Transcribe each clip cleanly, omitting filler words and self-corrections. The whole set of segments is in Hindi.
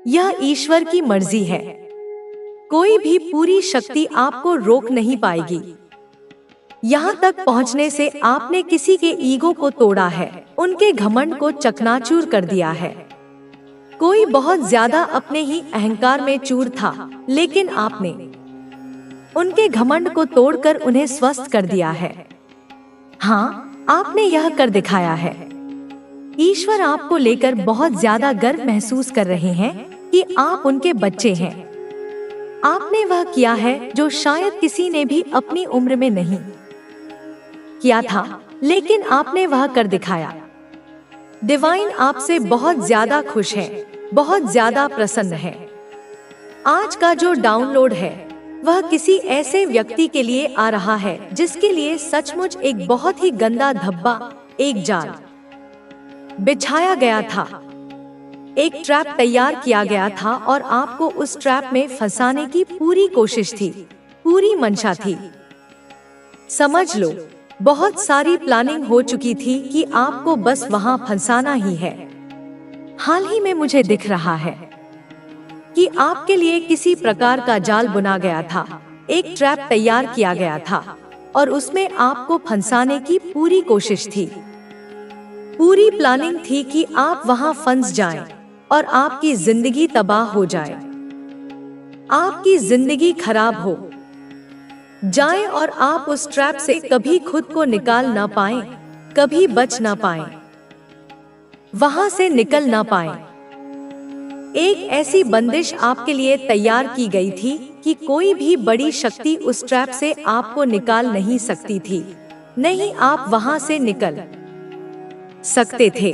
यह ईश्वर की मर्जी है। कोई भी पूरी शक्ति आपको रोक नहीं पाएगी। यहाँ तक पहुँचने से आपने किसी के ईगो को तोड़ा है, उनके घमंड को चकनाचूर कर दिया है। कोई बहुत ज्यादा अपने ही अहंकार में चूर था, लेकिन आपने उनके घमंड को तोड़कर उन्हें स्वस्थ कर दिया है। हाँ, आपने यह कर दिखाया है। ईश्वर आपको लेकर बहुत ज्यादा गर्व महसूस कर रहे हैं कि आप उनके बच्चे हैं। आपने वह किया है जो शायद किसी ने भी अपनी उम्र में नहीं किया था, लेकिन आपने वह कर दिखाया। डिवाइन आपसे बहुत ज्यादा खुश है, बहुत ज्यादा प्रसन्न है। आज का जो डाउनलोड है वह किसी ऐसे व्यक्ति के लिए आ रहा है जिसके लिए सचमुच एक बहुत ही गंदा धब्बा, एक जाल बिछाया गया था, एक ट्रैप तैयार किया गया था और आपको उस ट्रैप में फंसाने की पूरी कोशिश थी, पूरी मंशा थी। समझ लो, बहुत सारी प्लानिंग हो चुकी थी कि आपको बस वहां फंसाना ही है। हाल ही में मुझे दिख रहा है कि आपके लिए किसी प्रकार का जाल बुना गया था, एक ट्रैप तैयार किया गया था और उसमें आपको फंसाने की पूरी कोशिश थी। पूरी प्लानिंग थी कि आप वहां फंस जाएं और आपकी जिंदगी तबाह हो जाए, आपकी जिंदगी खराब हो जाए और आप उस ट्रैप से कभी खुद को निकाल ना पाएं, कभी बच ना पाएं, वहां से निकल ना पाएं। एक ऐसी बंदिश आपके लिए तैयार की गई थी कि कोई भी बड़ी शक्ति उस ट्रैप से आपको निकाल नहीं सकती थी। नहीं, आप वहां से निकल सकते थे।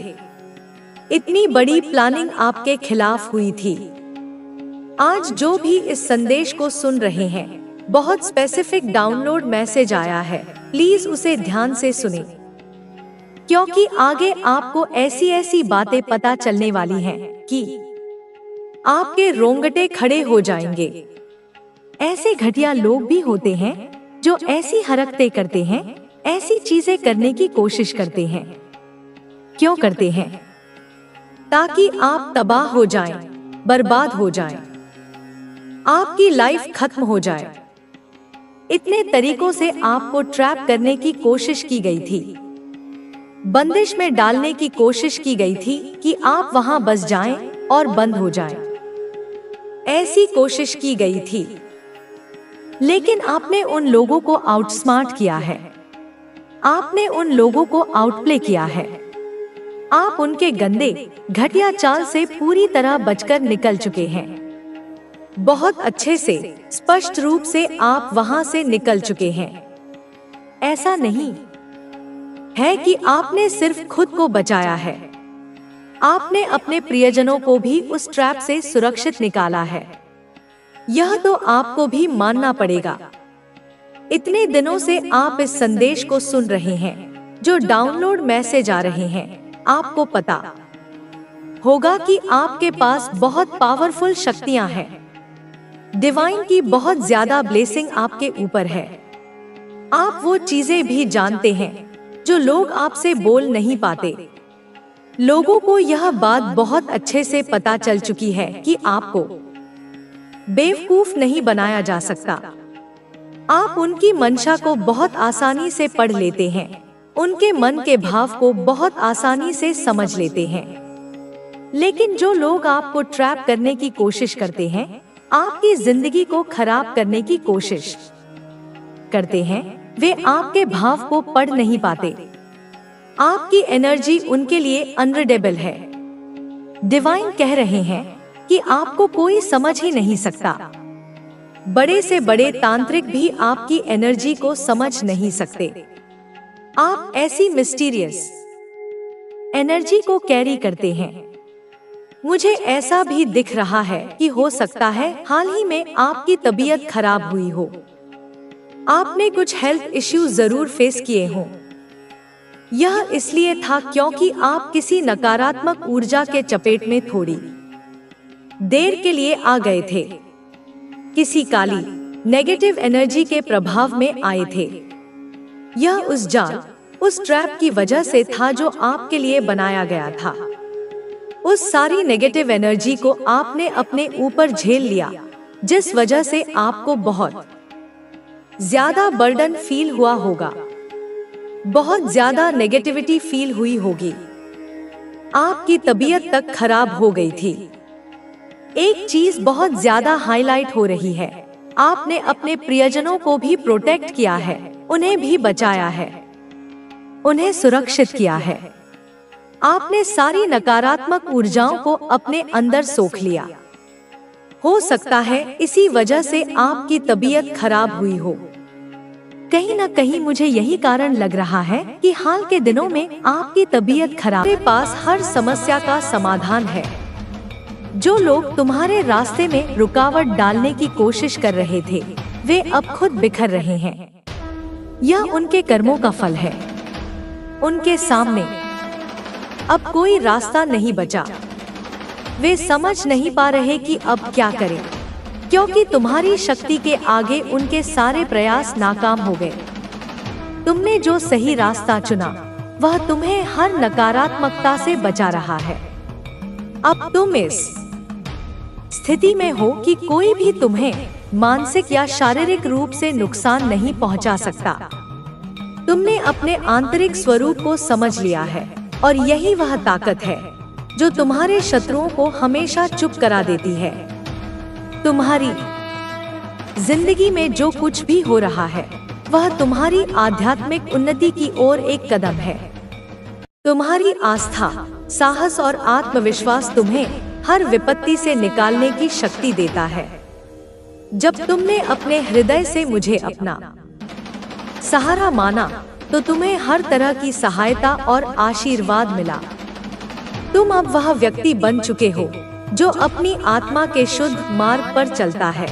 इतनी बड़ी प्लानिंग आपके खिलाफ हुई थी। आज जो भी इस संदेश को सुन रहे हैं, बहुत स्पेसिफिक डाउनलोड मैसेज आया है, प्लीज उसे ध्यान से सुनें, क्योंकि आगे आपको ऐसी ऐसी बातें पता चलने वाली हैं कि आपके रोंगटे खड़े हो जाएंगे। ऐसे घटिया लोग भी होते हैं जो ऐसी हरकतें करते हैं, ऐसी चीजें करने की कोशिश करते हैं। क्यों करते हैं? ताकि आप तबाह हो जाएं, बर्बाद हो जाएं, आपकी लाइफ खत्म हो जाए। इतने तरीकों से आपको ट्रैप करने की कोशिश की गई थी, बंदिश में डालने की कोशिश की गई थी कि आप वहां बस जाएं और बंद हो जाएं। ऐसी कोशिश की गई थी, लेकिन आपने उन लोगों को आउटस्मार्ट किया है, आपने उन लोगों को आउटप्ले किया है। आप उनके गंदे घटिया चाल से पूरी तरह बचकर निकल चुके हैं। बहुत अच्छे से, स्पष्ट रूप से आप वहां से निकल चुके हैं। ऐसा नहीं है कि आपने सिर्फ खुद को बचाया है, आपने अपने प्रियजनों को भी उस ट्रैप से सुरक्षित निकाला है। यह तो आपको भी मानना पड़ेगा। इतने दिनों से आप इस संदेश को सुन रहे हैं, जो डाउनलोड मैसेज आ रहे हैं, आपको पता होगा कि आपके पास बहुत पावरफुल शक्तियां हैं। डिवाइन की बहुत ज्यादा ब्लेसिंग आपके ऊपर है। आप वो चीजें भी जानते हैं जो लोग आपसे बोल नहीं पाते। लोगों को यह बात बहुत अच्छे से पता चल चुकी है कि आपको बेवकूफ नहीं बनाया जा सकता। आप उनकी मंशा को बहुत आसानी से पढ़ लेते हैं, उनके मन के भाव को बहुत आसानी से समझ लेते हैं। लेकिन जो लोग आपको ट्रैप करने की कोशिश करते हैं, आपकी जिंदगी को खराब करने की कोशिश करते हैं, वे आपके भाव को पढ़ नहीं पाते। आपकी एनर्जी उनके लिए अनरीडेबल है। डिवाइन कह रहे हैं कि आपको कोई समझ ही नहीं सकता। बड़े से बड़े तांत्रिक भी आपकी एनर्जी को समझ नहीं सकते। आप ऐसी मिस्टीरियस एनर्जी को कैरी करते हैं। मुझे ऐसा भी दिख रहा है कि हो सकता है हाल ही में आपकी तबीयत खराब हुई हो, आपने कुछ हेल्थ इश्यूज जरूर फेस किए हों। यह इसलिए था क्योंकि आप किसी नकारात्मक ऊर्जा के चपेट में थोड़ी देर के लिए आ गए थे, किसी काली नेगेटिव एनर्जी के प्रभाव में आए थे। यह उस जाल, उस ट्रैप की वजह से था जो आपके लिए बनाया गया था। उस सारी नेगेटिव एनर्जी को आपने अपने ऊपर झेल लिया, जिस वजह से आपको बहुत ज्यादा बर्डन फील हुआ होगा, बहुत ज्यादा नेगेटिविटी फील हुई होगी, आपकी तबीयत तक खराब हो गई थी। एक चीज बहुत ज्यादा हाईलाइट हो रही है, आपने अपने प्रियजनों को भी प्रोटेक्ट किया है, उन्हें भी बचाया है, उन्हें सुरक्षित किया है। आपने सारी नकारात्मक ऊर्जाओं को अपने अंदर सोख लिया। हो सकता है इसी वजह से आपकी तबीयत खराब हुई हो। कहीं न कहीं मुझे यही कारण लग रहा है कि हाल के दिनों में आपकी तबीयत खराब। मेरे पास हर समस्या का समाधान है। जो लोग तुम्हारे रास्ते में रुकावट डालने की कोशिश कर रहे थे, वे अब खुद बिखर रहे हैं। यह उनके कर्मों का फल है। उनके सामने अब कोई रास्ता नहीं बचा। वे समझ नहीं पा रहे कि अब क्या करें, क्योंकि तुम्हारी शक्ति के आगे उनके सारे प्रयास नाकाम हो गए। तुमने जो सही रास्ता चुना, वह तुम्हें हर नकारात्मकता से बचा रहा है। अब तुम इस स्थिति में हो कि कोई भी तुम्हें मानसिक या शारीरिक रूप से नुकसान नहीं पहुंचा सकता। तुमने अपने आंतरिक स्वरूप को समझ लिया है, और यही वह ताकत है जो तुम्हारे शत्रुओं को हमेशा चुप करा देती है। तुम्हारी जिंदगी में जो कुछ भी हो रहा है, वह तुम्हारी आध्यात्मिक उन्नति की ओर एक कदम है। तुम्हारी आस्था, साहस और आत्मविश्वास तुम्हें हर विपत्ति से निकालने की शक्ति देता है। जब तुमने अपने हृदय से मुझे अपना सहारा माना, तो तुम्हें हर तरह की सहायता और आशीर्वाद मिला। तुम अब वह व्यक्ति बन चुके हो जो अपनी आत्मा के शुद्ध मार्ग पर चलता है।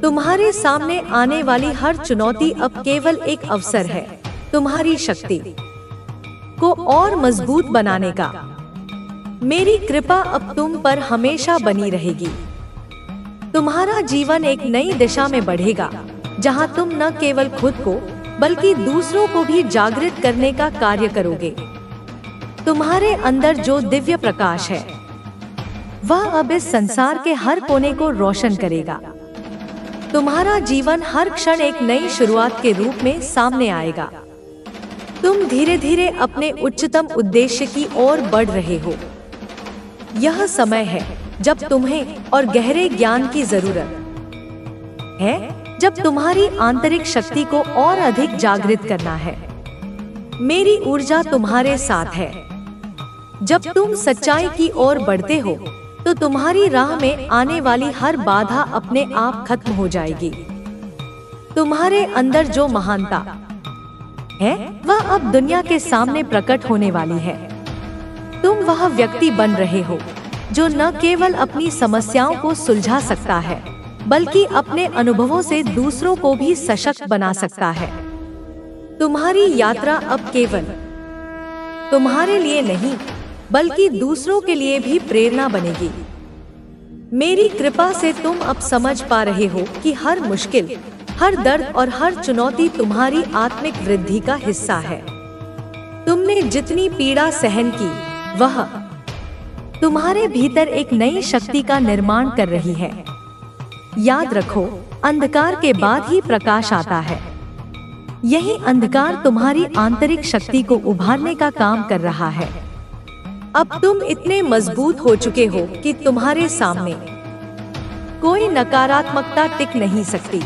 तुम्हारे सामने आने वाली हर चुनौती अब केवल एक अवसर है तुम्हारी शक्ति को और मजबूत बनाने का। मेरी कृपा अब तुम पर हमेशा बनी रहेगी। तुम्हारा जीवन एक नई दिशा में बढ़ेगा, जहां तुम न केवल खुद को बल्कि दूसरों को भी जागृत करने का कार्य करोगे। तुम्हारे अंदर जो दिव्य प्रकाश है, वह अब इस संसार के हर कोने को रोशन करेगा। तुम्हारा जीवन हर क्षण एक नई शुरुआत के रूप में सामने आएगा। तुम धीरे धीरे अपने उच्चतम उद्देश्य की ओर बढ़ रहे हो। यह समय है जब तुम्हें और गहरे ज्ञान की जरूरत है, जब तुम्हारी आंतरिक शक्ति को और अधिक जागृत करना है। मेरी ऊर्जा तुम्हारे साथ है। जब तुम सच्चाई की ओर बढ़ते हो, तो तुम्हारी राह में आने वाली हर बाधा अपने आप खत्म हो जाएगी। तुम्हारे अंदर जो महानता है, वह अब दुनिया के सामने प्रकट होने वाली है। तुम वह व्यक्ति बन रहे हो जो न केवल अपनी समस्याओं को सुलझा सकता है, बल्कि अपने अनुभवों से दूसरों को भी सशक्त बना सकता है। तुम्हारी यात्रा अब केवल तुम्हारे लिए नहीं, बल्कि दूसरों के लिए भी प्रेरणा बनेगी। मेरी कृपा से तुम अब समझ पा रहे हो कि हर मुश्किल, हर दर्द और हर चुनौती तुम्हारी आत्मिक वृद्धि का हिस्सा है। तुमने जितनी पीड़ा सहन की, वह तुम्हारे भीतर एक नई शक्ति का निर्माण कर रही है। याद रखो, अंधकार के बाद ही प्रकाश आता है। यही अंधकार तुम्हारी आंतरिक शक्ति को उभारने का काम कर रहा है। अब तुम इतने मजबूत हो चुके हो कि तुम्हारे सामने कोई नकारात्मकता टिक नहीं सकती।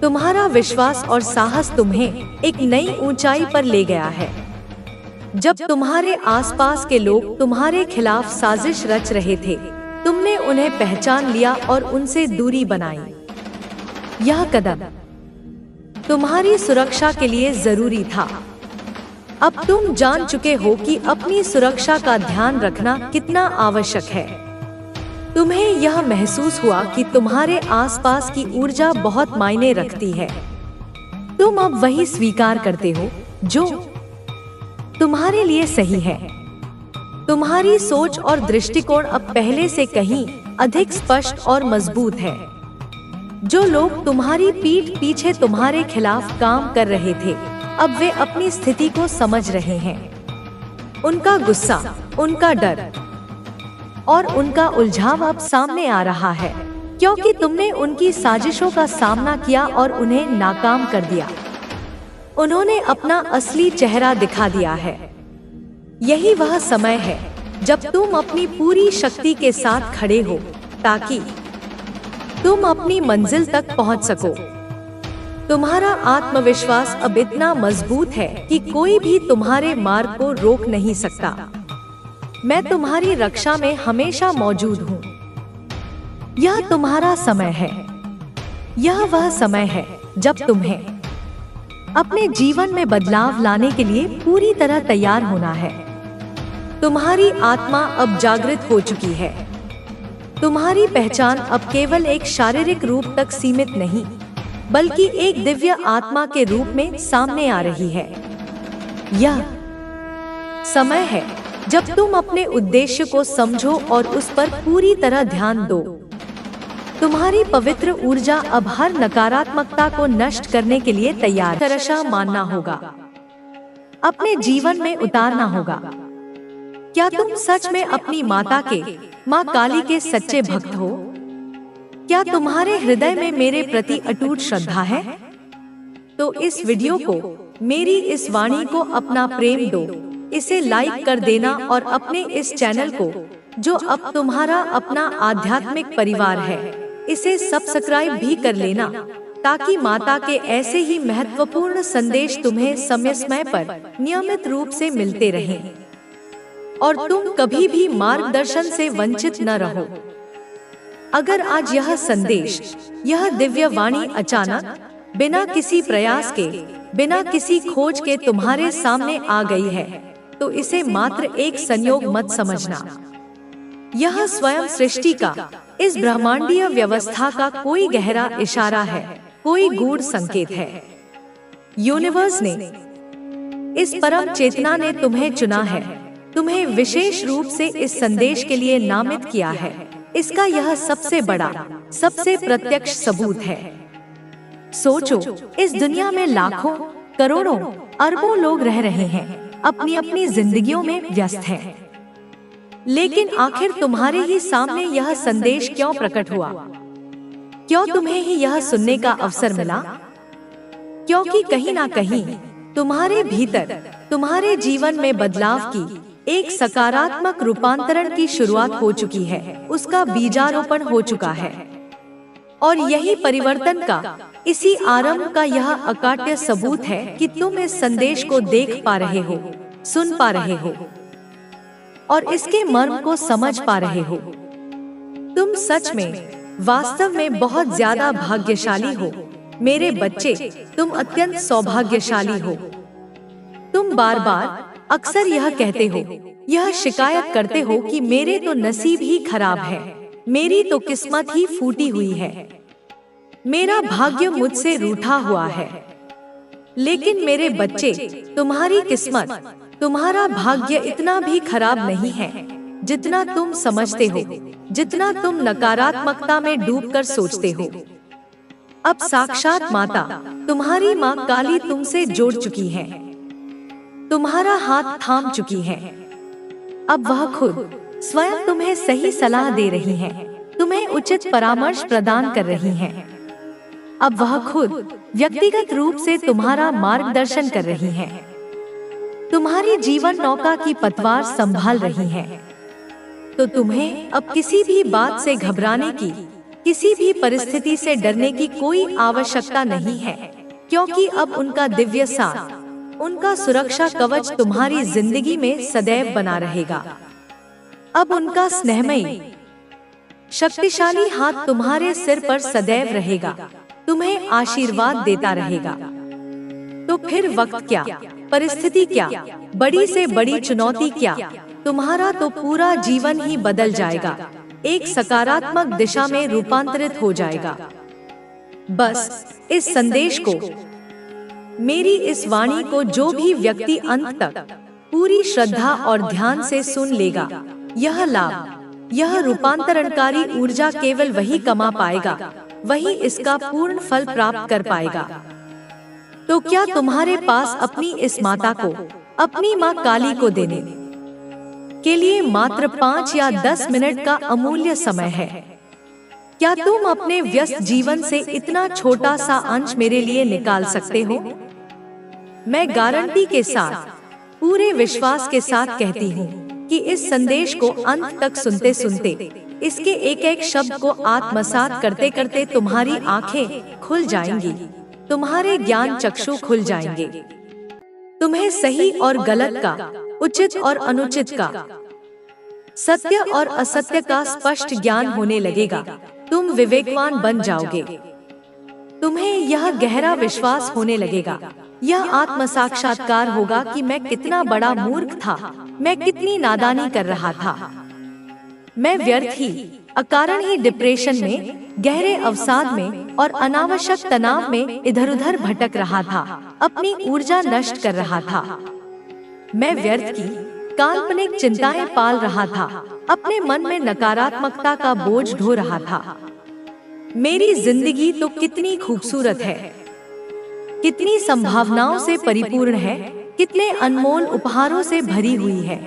तुम्हारा विश्वास और साहस तुम्हें एक नई ऊंचाई पर ले गया है। जब तुम्हारे आसपास के लोग तुम्हारे खिलाफ साजिश रच रहे थे, तुमने उन्हें पहचान लिया और उनसे दूरी बनाई। यह कदम तुम्हारी सुरक्षा के लिए जरूरी था। अब तुम जान चुके हो कि अपनी सुरक्षा का ध्यान रखना कितना आवश्यक है। तुम्हें यह महसूस हुआ कि तुम्हारे आसपास की ऊर्जा बहुत मायने रखती है। तुम अब वही स्वीकार करते हो जो तुम्हारे लिए सही है। तुम्हारी सोच और दृष्टिकोण अब पहले से कहीं अधिक स्पष्ट और मजबूत है। जो लोग तुम्हारी पीठ पीछे तुम्हारे खिलाफ काम कर रहे थे, अब वे अपनी स्थिति को समझ रहे हैं। उनका गुस्सा, उनका डर और उनका उलझाव अब सामने आ रहा है, क्योंकि तुमने उनकी साजिशों का सामना किया और उन्हें नाकाम कर दिया। उन्होंने अपना असली चेहरा दिखा दिया है। यही वह समय है जब तुम अपनी पूरी शक्ति के साथ खड़े हो, ताकि तुम अपनी मंजिल तक पहुंच सको। तुम्हारा आत्मविश्वास अब इतना मजबूत है कि कोई भी तुम्हारे मार्ग को रोक नहीं सकता। मैं तुम्हारी रक्षा में हमेशा मौजूद हूँ। यह तुम्हारा समय है। यह वह समय है जब तुम्हें अपने जीवन में बदलाव लाने के लिए पूरी तरह तैयार होना है। तुम्हारी आत्मा अब जागृत हो चुकी है। तुम्हारी पहचान अब केवल एक शारीरिक रूप तक सीमित नहीं, बल्कि एक दिव्य आत्मा के रूप में सामने आ रही है। यह समय है जब तुम अपने उद्देश्य को समझो और उस पर पूरी तरह ध्यान दो। तुम्हारी पवित्र ऊर्जा अब हर नकारात्मकता को नष्ट करने के लिए तैयार तरशा मानना होगा, अपने जीवन में उतारना होगा। क्या तुम सच में अपनी माता के, माँ काली के सच्चे भक्त हो? क्या तुम्हारे हृदय में मेरे प्रति अटूट श्रद्धा है? तो इस वीडियो को, मेरी इस वाणी को अपना प्रेम दो, इसे लाइक कर देना और अपने इस चैनल को, जो अब तुम्हारा अपना आध्यात्मिक परिवार है, इसे सब्सक्राइब भी कर लेना, ताकि माता के ऐसे ही महत्वपूर्ण संदेश तुम्हें समय समय पर नियमित रूप से मिलते रहें और तुम कभी भी मार्गदर्शन से वंचित न रहो। अगर आज यह संदेश, यह दिव्य वाणी अचानक, बिना किसी प्रयास के, बिना किसी खोज के तुम्हारे सामने आ गई है, तो इसे मात्र एक संयोग मत समझना। यह स्वयं सृष्टि का, इस ब्रह्मांडीय व्यवस्था का कोई गहरा इशारा है, कोई गूढ़ संकेत है। यूनिवर्स ने, इस परम चेतना ने तुम्हें चुना है, तुम्हें विशेष रूप से इस संदेश के लिए नामित किया है। इसका यह सबसे बड़ा, सबसे प्रत्यक्ष सबूत है। सोचो, इस दुनिया में लाखों, करोड़ों, अरबों लोग रह रहे हैं, अपनी अपनी जिंदगियों में व्यस्त हैं। लेकिन आखिर तुम्हारे ही सामने यह संदेश क्यों प्रकट हुआ? क्यों तुम्हें ही यह सुनने का अवसर मिला? क्योंकि कहीं ना कहीं तुम्हारे भीतर, तुम्हारे जीवन में बदलाव की एक सकारात्मक रूपांतरण की शुरुआत हो चुकी है, उसका बीजारोपण हो चुका है। और यही परिवर्तन का, इसी आरंभ का यह अकाट्य सबूत है कि तुम इस संदेश को देख पा रहे हो, सुन पा रहे हो और इसके मर्म को समझ पा रहे हो। तुम सच में, वास्तव में बहुत ज्यादा भाग्यशाली हो मेरे बच्चे। तुम अत्यंत सौभाग्यशाली हो। तुम बार बार अक्सर यह कहते हो, यह शिकायत करते हो कि मेरे तो नसीब ही खराब है, मेरी तो किस्मत ही फूटी हुई है, मेरा भाग्य मुझसे रूठा हुआ है। लेकिन मेरे बच्चे, तुम्हारी किस्मत, तुम्हारा भाग्य इतना भी खराब नहीं है जितना तुम समझते हो, जितना तुम नकारात्मकता में डूबकर सोचते हो। अब साक्षात माता, तुम्हारी माँ काली तुमसे जोड़ चुकी है, तुम्हारा हाथ थाम चुकी है। अब वह खुद स्वयं तुम्हें सही सलाह दे रही है, तुम्हें उचित परामर्श प्रदान कर रही है। अब वह खुद व्यक्तिगत रूप से तुम्हारा मार्गदर्शन कर रही है, तुम्हारी जीवन नौका की पतवार संभाल रही है। तो तुम्हें अब किसी भी बात से घबराने की, किसी भी परिस्थिति से डरने की कोई आवश्यकता नहीं है, क्योंकि अब उनका दिव्य साथ, उनका सुरक्षा कवच तुम्हारी जिंदगी में सदैव बना रहेगा। अब उनका स्नेहमयी, शक्तिशाली हाथ तुम्हारे सिर पर सदैव रहेगा, तुम्हें आशीर्वाद देता रहेगा। तो फिर वक्त क्या, परिस्थिति क्या, बड़ी से बड़ी चुनौती क्या, तुम्हारा तो पूरा जीवन ही बदल जाएगा, एक सकारात्मक दिशा में रूपांतरित हो जाएगा। बस इस संदेश को, मेरी इस वाणी को जो भी व्यक्ति अंत तक पूरी श्रद्धा और ध्यान से सुन लेगा, यह लाभ, यह रूपांतरणकारी ऊर्जा केवल वही कमा पाएगा, वही इसका पूर्ण फल प्राप्त कर पाएगा। तो क्या तुम्हारे पास अपनी इस माता को, अपनी माँ काली को देने के लिए मात्र 5 या 10 मिनट का अमूल्य समय है। क्या तुम अपने व्यस्त जीवन से इतना छोटा सा अंश मेरे लिए निकाल सकते हो? मैं गारंटी के साथ, पूरे विश्वास के साथ कहती हूँ कि इस संदेश को अंत तक सुनते सुनते, इसके एक एक शब्द को आत्मसात करते करते तुम्हारी आंखें खुल जाएंगी, तुम्हारे ज्ञान चक्षु खुल जाएंगे। तुम्हें सही और गलत का, उचित और अनुचित का, सत्य और असत्य का स्पष्ट ज्ञान होने लगेगा। तुम विवेकवान बन जाओगे। तुम्हें यह गहरा विश्वास होने लगेगा, यह आत्म साक्षात्कार होगा कि मैं कितना बड़ा मूर्ख था, मैं कितनी नादानी कर रहा था। मैं व्यर्थ ही, अकारण ही डिप्रेशन में, गहरे अवसाद में और अनावश्यक तनाव में इधर उधर भटक रहा था, अपनी ऊर्जा नष्ट कर रहा था। मैं व्यर्थ की काल्पनिक चिंताएं पाल रहा था, अपने मन में नकारात्मकता का बोझ ढो रहा था। मेरी जिंदगी तो कितनी खूबसूरत है, कितनी संभावनाओं से परिपूर्ण है, कितने अनमोल उपहारों से भरी हुई है।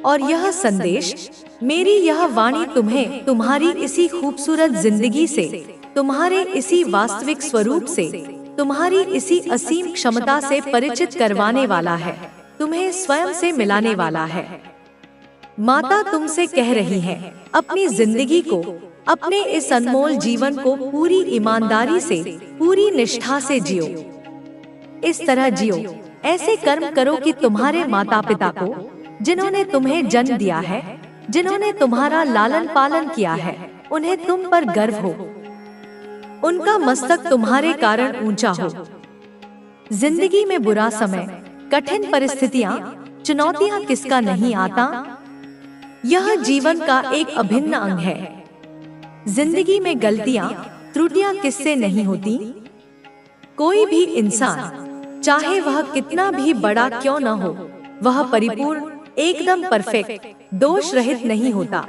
और यह संदेश, मेरी यह वाणी तुम्हें तुम्हारी इसी खूबसूरत जिंदगी से, तुम्हारे इसी वास्तविक स्वरूप से, तुम्हारी इसी असीम क्षमता से परिचित करवाने वाला है, तुम्हें स्वयं से मिलाने वाला है। माता तुमसे कह रही है, अपनी जिंदगी को, अपने इस अनमोल जीवन को पूरी ईमानदारी से, पूरी निष्ठा से जियो। इस तरह जियो, ऐसे कर्म करो कि तुम्हारे माता पिता को, जिन्होंने तुम्हें जन्म दिया है, जिन्होंने तुम्हारा लालन पालन किया है, उन्हें तुम पर गर्व हो, उनका मस्तक तुम्हारे कारण ऊंचा हो। जिंदगी में बुरा समय, कठिन परिस्थितियां, चुनौतियां किसका नहीं आता? यह जीवन का एक अभिन्न अंग है। जिंदगी में गलतियां, त्रुटियां किससे नहीं होती? कोई भी इंसान, चाहे वह कितना भी बड़ा क्यों न हो, वह परिपूर्ण, एकदम परफेक्ट, दोष रहित नहीं होता।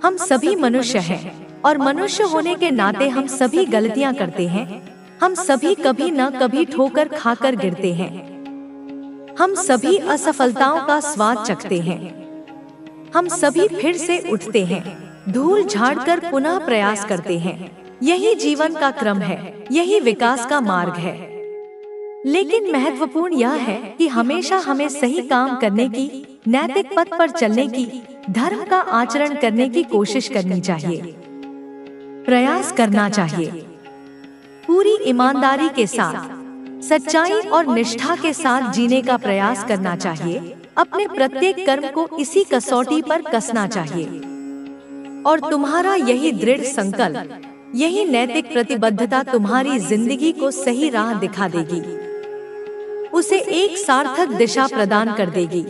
हम सभी मनुष्य हैं और मनुष्य होने के नाते हम सभी गलतियां करते हैं। हम सभी कभी न कभी ठोकर खाकर गिरते हैं। हम सभी असफलताओं का स्वाद चखते हैं। हम सभी फिर से उठते हैं, धूल झाड़कर पुनः प्रयास करते हैं। यही जीवन का क्रम है, यही विकास का मार्ग है। लेकिन महत्वपूर्ण यह है कि हमेशा हमें सही काम करने की, नैतिक पथ पर चलने की, धर्म का आचरण करने की कोशिश करनी चाहिए, प्रयास करना चाहिए। पूरी ईमानदारी के साथ, सच्चाई और निष्ठा के साथ जीने का प्रयास करना चाहिए। अपने प्रत्येक कर्म को इसी कसौटी पर कसना चाहिए। और तुम्हारा यही दृढ़ संकल्प, यही नैतिक प्रतिबद्धता तुम्हारी जिंदगी को सही राह दिखा देगी, उसे एक सार्थक दिशा प्रदान कर देगी।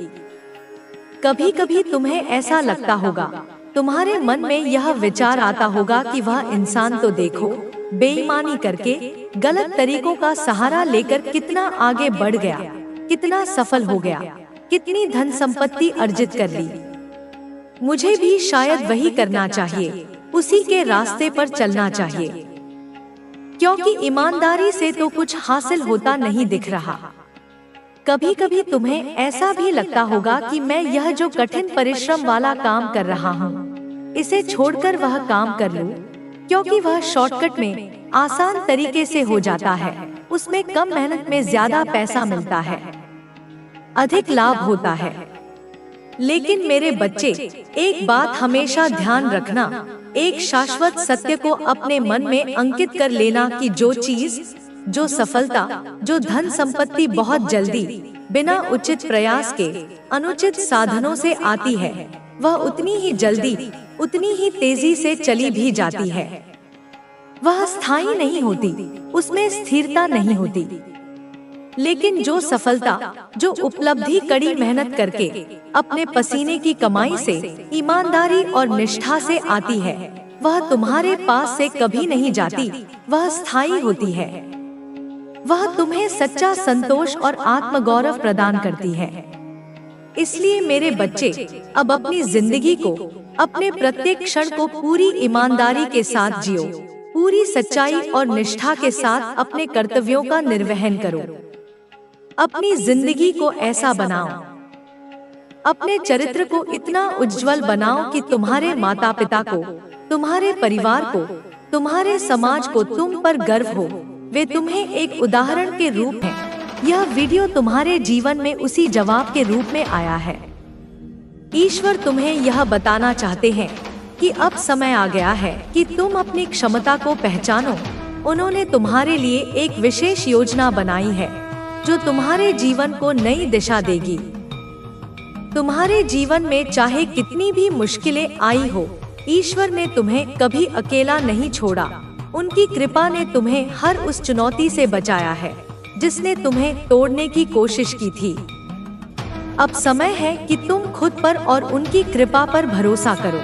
कभी कभी तुम्हें ऐसा लगता होगा, तुम्हारे मन में यह विचार आता होगा कि वह इंसान तो देखो, बेईमानी करके, गलत तरीकों का सहारा लेकर कितना आगे बढ़ गया, कितना सफल हो गया, कितनी धन संपत्ति अर्जित कर ली। मुझे भी शायद वही करना चाहिए, उसी के रास्ते पर चलना चाहिए, क्योंकि ईमानदारी से तो कुछ हासिल होता नहीं दिख रहा। कभी कभी तुम्हें ऐसा भी लगता होगा कि मैं यह जो कठिन परिश्रम वाला काम कर रहा हूँ, इसे छोड़कर वह काम कर लूं, क्योंकि वह शॉर्टकट में, आसान तरीके से हो जाता है, उसमें कम मेहनत में ज्यादा पैसा मिलता है, अधिक लाभ होता है। लेकिन मेरे बच्चे, एक बात हमेशा ध्यान रखना, एक शाश्वत सत्य को अपने मन में अंकित कर लेना कि जो चीज, जो सफलता, जो धन संपत्ति बहुत जल्दी, बिना उचित प्रयास के, अनुचित साधनों से आती है, वह उतनी ही जल्दी, उतनी ही तेजी से चली भी जाती है। वह स्थायी नहीं होती, उसमें स्थिरता नहीं होती। लेकिन जो सफलता, जो उपलब्धि कड़ी मेहनत करके, अपने पसीने की कमाई से, ईमानदारी और निष्ठा से आती है, वह तुम्हारे पास से कभी नहीं जाती, वह स्थायी होती है। वह तुम्हें सच्चा संतोष और आत्मगौरव प्रदान करती है। इसलिए मेरे बच्चे, अब अपनी जिंदगी को, अपने प्रत्येक क्षण को पूरी ईमानदारी के साथ जियो, पूरी सच्चाई और निष्ठा के साथ अपने कर्तव्यों का निर्वहन करो। अपनी जिंदगी को ऐसा बनाओ, अपने चरित्र को इतना उज्जवल बनाओ कि तुम्हारे माता पिता को, तुम्हारे परिवार को, तुम्हारे समाज को तुम पर गर्व हो। वे तुम्हें एक उदाहरण के रूप में, यह वीडियो तुम्हारे जीवन में उसी जवाब के रूप में आया है। ईश्वर तुम्हें यह बताना चाहते हैं कि अब समय आ गया है कि तुम अपनी क्षमता को पहचानो। उन्होंने तुम्हारे लिए एक विशेष योजना बनाई है जो तुम्हारे जीवन को नई दिशा देगी। तुम्हारे जीवन में चाहे कितनी भी मुश्किलें आई हो, ईश्वर ने तुम्हें कभी अकेला नहीं छोड़ा। उनकी कृपा ने तुम्हें हर उस चुनौती से बचाया है जिसने तुम्हें तोड़ने की कोशिश की थी। अब समय है कि तुम खुद पर और उनकी कृपा पर भरोसा करो।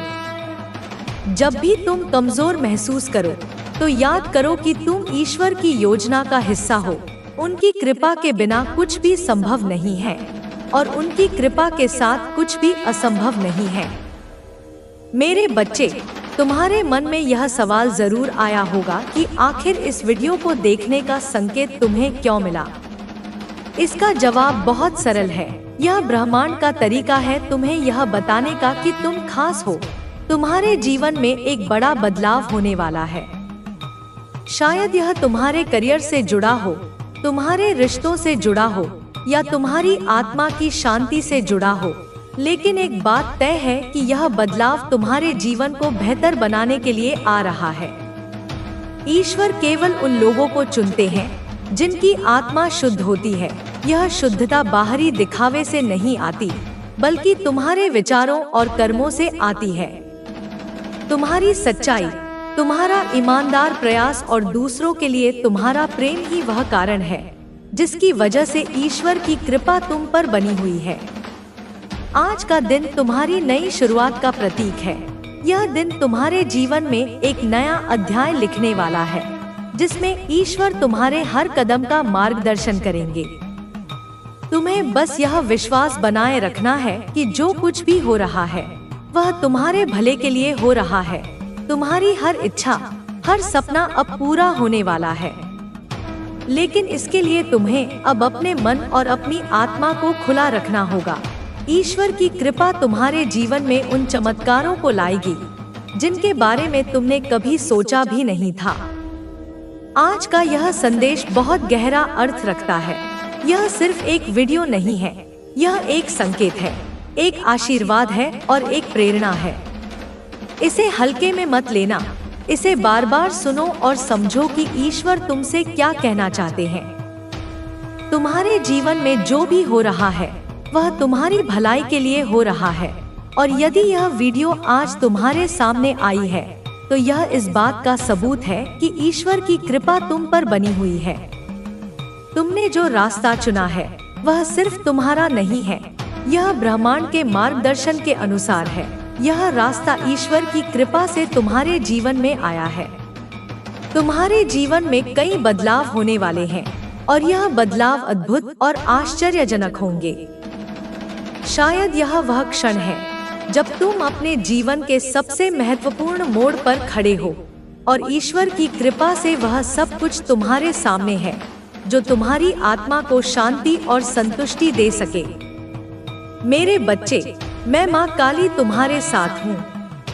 जब भी तुम कमजोर महसूस करो तो याद करो कि तुम ईश्वर की योजना का हिस्सा हो। उनकी कृपा के बिना कुछ भी संभव नहीं है और उनकी कृपा के साथ कुछ भी असंभव नहीं है। मेरे बच्चे, तुम्हारे मन में यह सवाल जरूर आया होगा कि आखिर इस वीडियो को देखने का संकेत तुम्हें क्यों मिला। इसका जवाब बहुत सरल है। यह ब्रह्मांड का तरीका है तुम्हें यह बताने का कि तुम खास हो। तुम्हारे जीवन में एक बड़ा बदलाव होने वाला है। शायद यह तुम्हारे करियर से जुड़ा हो, तुम्हारे रिश्तों से जुड़ा हो या तुम्हारी आत्मा की शांति से जुड़ा हो, लेकिन एक बात तय है कि यह बदलाव तुम्हारे जीवन को बेहतर बनाने के लिए आ रहा है। ईश्वर केवल उन लोगों को चुनते हैं जिनकी आत्मा शुद्ध होती है। यह शुद्धता बाहरी दिखावे से नहीं आती, बल्कि तुम्हारे विचारों और कर्मों से आती है। तुम्हारी सच्चाई, तुम्हारा ईमानदार प्रयास और दूसरों के लिए तुम्हारा प्रेम ही वह कारण है जिसकी वजह से ईश्वर की कृपा तुम पर बनी हुई है। आज का दिन तुम्हारी नई शुरुआत का प्रतीक है। यह दिन तुम्हारे जीवन में एक नया अध्याय लिखने वाला है जिसमें ईश्वर तुम्हारे हर कदम का मार्गदर्शन करेंगे। तुम्हें बस यह विश्वास बनाए रखना है कि जो कुछ भी हो रहा है वह तुम्हारे भले के लिए हो रहा है। तुम्हारी हर इच्छा, हर सपना अब पूरा होने वाला है, लेकिन इसके लिए तुम्हें अब अपने मन और अपनी आत्मा को खुला रखना होगा। ईश्वर की कृपा तुम्हारे जीवन में उन चमत्कारों को लाएगी जिनके बारे में तुमने कभी सोचा भी नहीं था। आज का यह संदेश बहुत गहरा अर्थ रखता है। यह सिर्फ एक वीडियो नहीं है, यह एक संकेत है, एक आशीर्वाद है और एक प्रेरणा है। इसे हल्के में मत लेना। इसे बार बार सुनो और समझो कि ईश्वर तुमसे क्या कहना चाहते हैं। तुम्हारे जीवन में जो भी हो रहा है वह तुम्हारी भलाई के लिए हो रहा है, और यदि यह वीडियो आज तुम्हारे सामने आई है तो यह इस बात का सबूत है कि ईश्वर की कृपा तुम पर बनी हुई है। तुमने जो रास्ता चुना है वह सिर्फ तुम्हारा नहीं है, यह ब्रह्मांड के मार्गदर्शन के अनुसार है। यह रास्ता ईश्वर की कृपा से तुम्हारे जीवन में आया है। तुम्हारे जीवन में कई बदलाव होने वाले हैं और यह बदलाव अद्भुत और आश्चर्यजनक होंगे। शायद यह वह क्षण है जब तुम अपने जीवन के सबसे महत्वपूर्ण मोड़ पर खड़े हो और ईश्वर की कृपा से वह सब कुछ तुम्हारे सामने है जो तुम्हारी आत्मा को शांति और संतुष्टि दे सके। मेरे बच्चे, मैं माँ काली तुम्हारे साथ हूँ।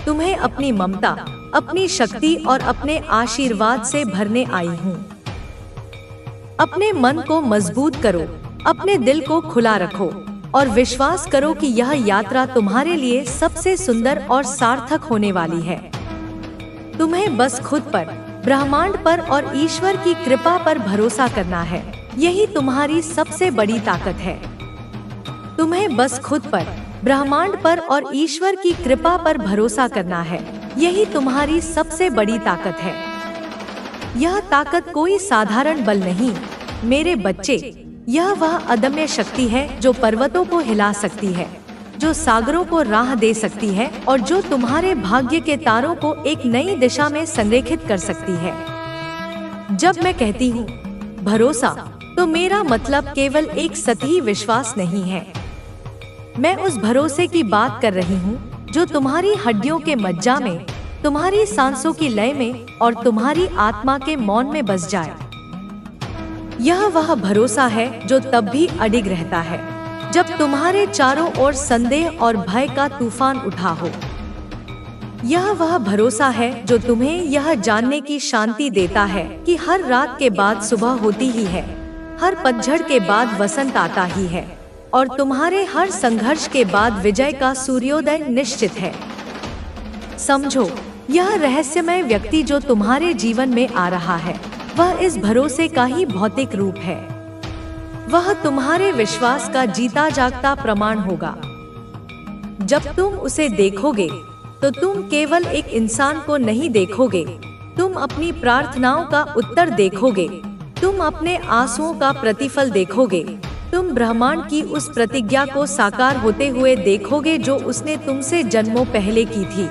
तुम्हें अपनी ममता, अपनी शक्ति और अपने आशीर्वाद से भरने आई हूँ। अपने मन को मजबूत करो, अपने दिल को खुला रखो और विश्वास करो कि यह यात्रा तुम्हारे लिए सबसे सुंदर और सार्थक होने वाली है। तुम्हें बस खुद पर, ब्रह्मांड पर और ईश्वर की कृपा पर भरोसा करना है। यही तुम्हारी सबसे बड़ी ताकत है। तुम्हें बस खुद पर, ब्रह्मांड पर और ईश्वर की कृपा पर भरोसा करना है। यही तुम्हारी सबसे बड़ी ताकत है। यह ताकत कोई साधारण बल नहीं मेरे बच्चे, यह वह अदम्य शक्ति है जो पर्वतों को हिला सकती है, जो सागरों को राह दे सकती है और जो तुम्हारे भाग्य के तारों को एक नई दिशा में संरेखित कर सकती है। जब मैं कहती हूँ भरोसा, तो मेरा मतलब केवल एक सतही विश्वास नहीं है। मैं उस भरोसे की बात कर रही हूँ जो तुम्हारी हड्डियों के मज्जा में, तुम्हारी सांसों की लय में और तुम्हारी आत्मा के मौन में बस जाए। यह वह भरोसा है जो तब भी अडिग रहता है जब तुम्हारे चारों ओर संदेह और भय का तूफान उठा हो। यह वह भरोसा है जो तुम्हें यह जानने की शांति देता है कि हर रात के बाद सुबह होती ही है, हर पतझड़ के बाद वसंत आता ही है और तुम्हारे हर संघर्ष के बाद विजय का सूर्योदय निश्चित है। समझो, यह रहस्यमय व्यक्ति जो तुम्हारे जीवन में आ रहा है, वह इस भरोसे का ही भौतिक रूप है। वह तुम्हारे विश्वास का जीता जागता प्रमाण होगा। जब तुम उसे देखोगे तो तुम केवल एक इंसान को नहीं देखोगे, तुम अपनी प्रार्थनाओं का उत्तर देखोगे, तुम अपने आंसुओं का प्रतिफल देखोगे, तुम ब्रह्मांड की उस प्रतिज्ञा को साकार होते हुए देखोगे जो उसने तुमसे जन्मों पहले की थी।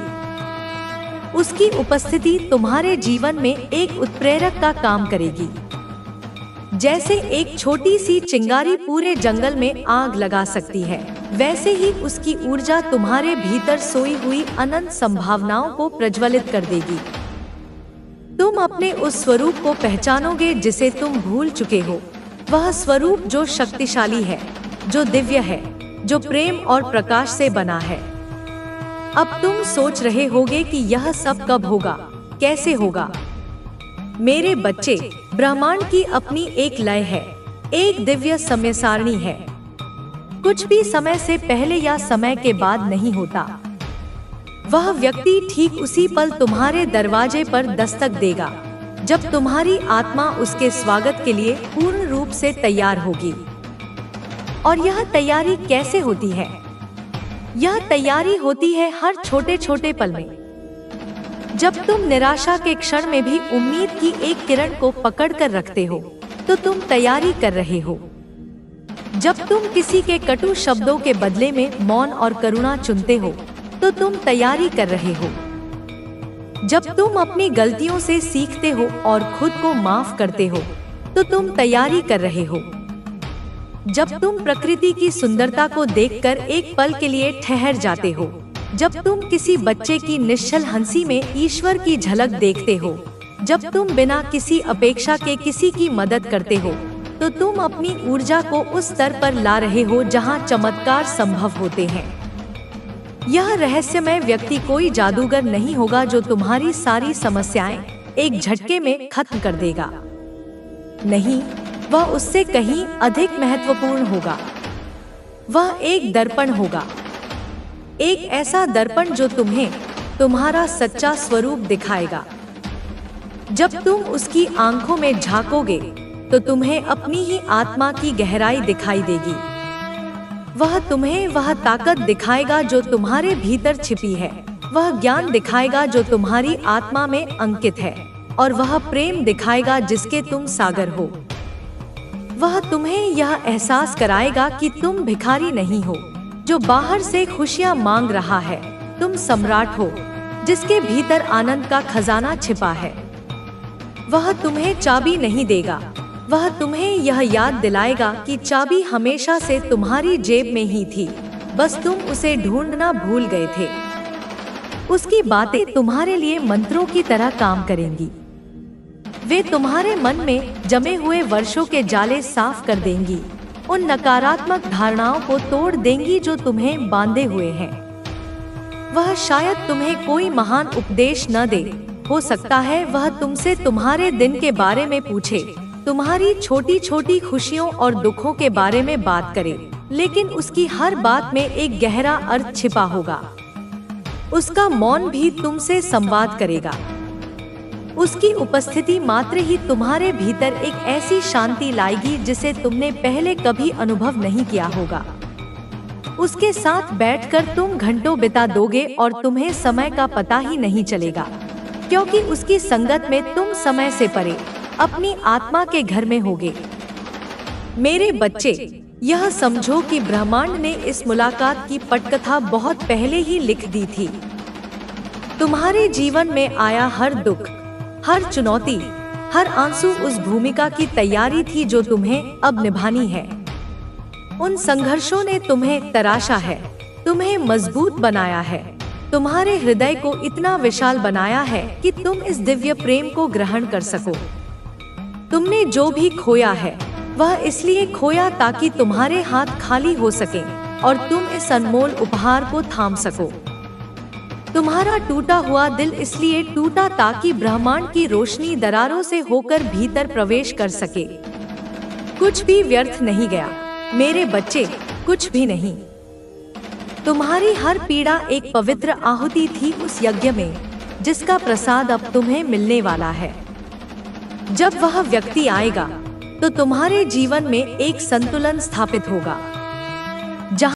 उसकी उपस्थिति तुम्हारे जीवन में एक उत्प्रेरक का काम करेगी। जैसे एक छोटी सी चिंगारी पूरे जंगल में आग लगा सकती है, वैसे ही उसकी ऊर्जा तुम्हारे भीतर सोई हुई अनंत संभावनाओं को प्रज्वलित कर देगी। तुम अपने उस स्वरूप को पहचानोगे जिसे तुम भूल चुके हो, वह स्वरूप जो शक्तिशाली है, जो दिव्य है, जो प्रेम और प्रकाश से बना है। अब तुम सोच रहे होगे कि यह सब कब होगा, कैसे होगा? मेरे बच्चे, ब्रह्मांड की अपनी एक लय है, एक दिव्य समय सारणी है। कुछ भी समय से पहले या समय के बाद नहीं होता। वह व्यक्ति ठीक उसी पल तुम्हारे दरवाजे पर दस्तक देगा, जब तुम्हारी आत्मा उसके स्वागत के लिए पूर्ण रूप से तैयार होगी। और यह तैयारी कैसे होती है? यह तैयारी होती है हर छोटे छोटे पल में। जब तुम निराशा के क्षण में भी उम्मीद की एक किरण को पकड़ कर रखते हो, तो तुम तैयारी कर रहे हो। जब तुम किसी के कटु शब्दों के बदले में मौन और करुणा चुनते हो, तो तुम तैयारी कर रहे हो। जब तुम अपनी गलतियों से सीखते हो और खुद को माफ करते हो, तो तुम तैयारी कर रहे हो। जब तुम प्रकृति की सुंदरता को देखकर एक पल के लिए ठहर जाते हो, जब तुम किसी बच्चे की निश्चल हंसी में ईश्वर की झलक देखते हो, जब तुम बिना किसी अपेक्षा के किसी की मदद करते हो, तो तुम अपनी ऊर्जा को उस स्तर पर ला रहे हो जहां चमत्कार संभव होते हैं। यह रहस्यमय व्यक्ति कोई जादूगर नहीं होगा जो तुम्हारी सारी समस्याएं एक झटके में खत्म कर देगा। नहीं, वह उससे कहीं अधिक महत्वपूर्ण होगा। वह एक दर्पण होगा, एक ऐसा दर्पण जो तुम्हें तुम्हारा सच्चा स्वरूप दिखाएगा। जब तुम उसकी आंखों में झांकोगे, तो तुम्हें अपनी ही आत्मा की गहराई दिखाई देगी। वह तुम्हें वह ताकत दिखाएगा जो तुम्हारे भीतर छिपी है, वह ज्ञान दिखाएगा जो तुम्हारी आत्मा में अंकित है, और वह प्रेम दिखाएगा जिसके तुम सागर हो। वह तुम्हें यह एहसास कराएगा कि तुम भिखारी नहीं हो जो बाहर से खुशियां मांग रहा है, तुम सम्राट हो जिसके भीतर आनंद का खजाना छिपा है। वह तुम्हें चाबी नहीं देगा, वह तुम्हें यह याद दिलाएगा कि चाबी हमेशा से तुम्हारी जेब में ही थी, बस तुम उसे ढूंढना भूल गए थे। उसकी बातें तुम्हारे लिए मंत्रों की तरह काम करेंगी। वे तुम्हारे मन में जमे हुए वर्षों के जाले साफ कर देंगी, उन नकारात्मक धारणाओं को तोड़ देंगी जो तुम्हें बांधे हुए हैं। वह शायद तुम्हें कोई महान उपदेश न दे, हो सकता है वह तुमसे तुम्हारे दिन के बारे में पूछे, तुम्हारी छोटी छोटी खुशियों और दुखों के बारे में बात करे, लेकिन उसकी हर बात में एक गहरा अर्थ छिपा होगा। उसका मौन भी तुमसे संवाद करेगा। उसकी उपस्थिति मात्र ही तुम्हारे भीतर एक ऐसी शांति लाएगी जिसे तुमने पहले कभी अनुभव नहीं किया होगा। उसके साथ बैठकर तुम घंटों बिता दोगे और तुम्हें समय का पता ही नहीं चलेगा, क्योंकि उसकी संगत में तुम समय से परे अपनी आत्मा के घर में होगे। मेरे बच्चे, यह समझो कि ब्रह्मांड ने इस मुलाकात की पटकथा बहुत पहले ही लिख दी थी। तुम्हारे जीवन में आया हर दुख, हर चुनौती, हर आंसू उस भूमिका की तैयारी थी जो तुम्हें अब निभानी है। उन संघर्षों ने तुम्हें तराशा है, तुम्हें मजबूत बनाया है, तुम्हारे हृदय को इतना विशाल बनाया है कि तुम इस दिव्य प्रेम को ग्रहण कर सको। तुमने जो भी खोया है, वह इसलिए खोया ताकि तुम्हारे हाथ खाली हो सके और तुम इस अनमोल उपहार को थाम सको। तुम्हारा टूटा हुआ दिल इसलिए टूटा ताकि ब्रह्मांड की रोशनी दरारों से होकर भीतर प्रवेश कर सके। कुछ भी व्यर्थ नहीं गया मेरे बच्चे, कुछ भी नहीं। तुम्हारी हर पीड़ा एक पवित्र आहुति थी उस यज्ञ में, जिसका प्रसाद अब तुम्हें मिलने वाला है। जब वह व्यक्ति आएगा तो तुम्हारे जीवन में एक संतुलन स्थापित होगा, जहाँ